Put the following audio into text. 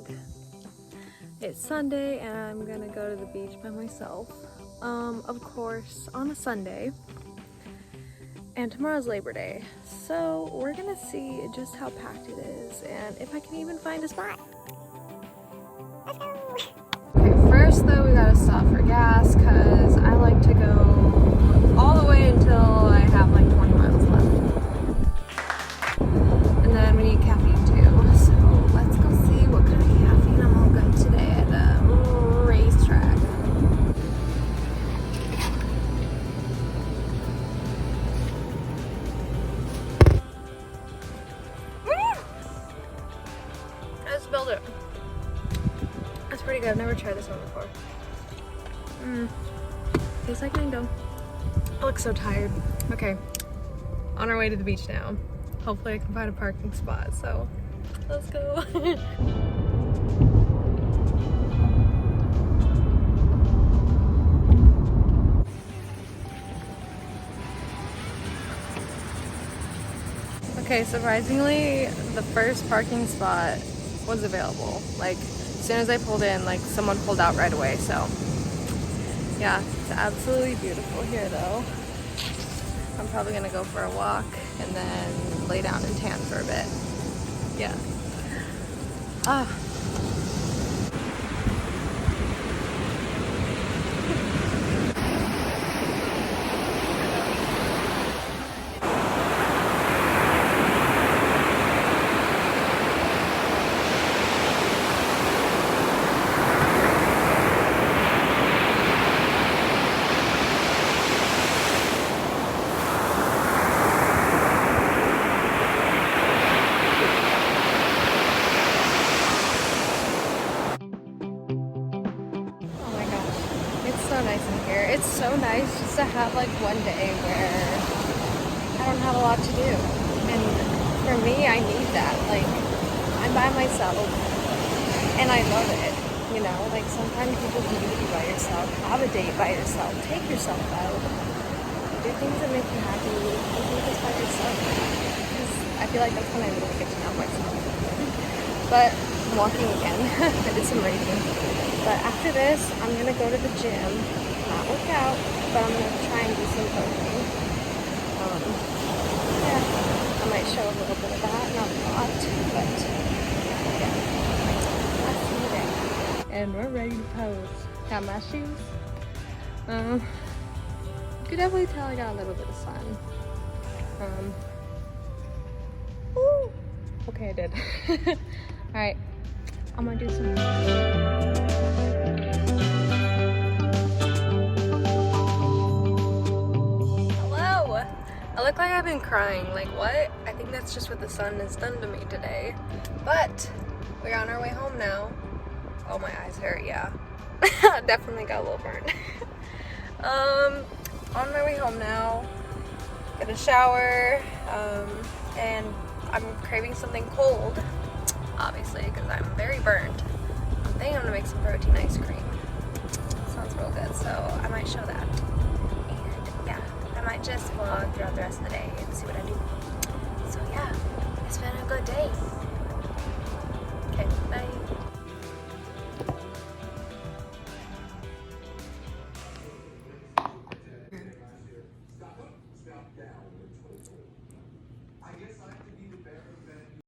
vlog. It's Sunday and I'm gonna go to the beach by myself. Of course, on a Sunday. And tomorrow's Labor Day. So we're gonna see just how packed it is and if I can even find a spot. Let's go! Okay, first though we gotta stop for gas because I like to go all the way until I have like 20 miles left. And then we need caffeine too. So let's go see what kind of caffeine I'm gonna get today at the racetrack. I spilled it. That's pretty good. I've never tried this one before. Tastes like mango. I look so tired. Okay, on our way to the beach now. Hopefully I can find a parking spot, so let's go. Okay, surprisingly, the first parking spot was available. Like, as soon as I pulled in, like, someone pulled out right away, so. Yeah, it's absolutely beautiful here, though. I'm probably gonna go for a walk and then lay down and tan for a bit. Yeah. Ah. So nice in here. It's so nice just to have like one day where I don't have a lot to do. And for me, I need that. Like, I'm by myself and I love it. You know, like sometimes you just need to be by yourself, have a date by yourself, take yourself out, do things that make you happy, and do this by yourself. Because I feel like that's when I really get to know myself. But I'm walking again. I did some racing. But after this, I'm gonna go to the gym, not work out, but I'm gonna try and do some coaching. Yeah, I might show a little bit of that, not a lot, but yeah, that's the day. And we're ready to pose. Got my shoes. You could definitely tell I got a little bit of sun. Woo! Okay, I did. All right, I'm gonna do some. I look like I've been crying. Like, what? I think that's just what the sun has done to me today. But we're on our way home now. Oh, my eyes hurt, yeah. Definitely got a little burned. On my way home now. Get a shower. And I'm craving something cold, obviously, because I'm very burned. I think I'm gonna make some protein ice cream. Sounds real good, so I might show that. I might just vlog throughout the rest of the day and see what I do. So yeah, it's been a good day.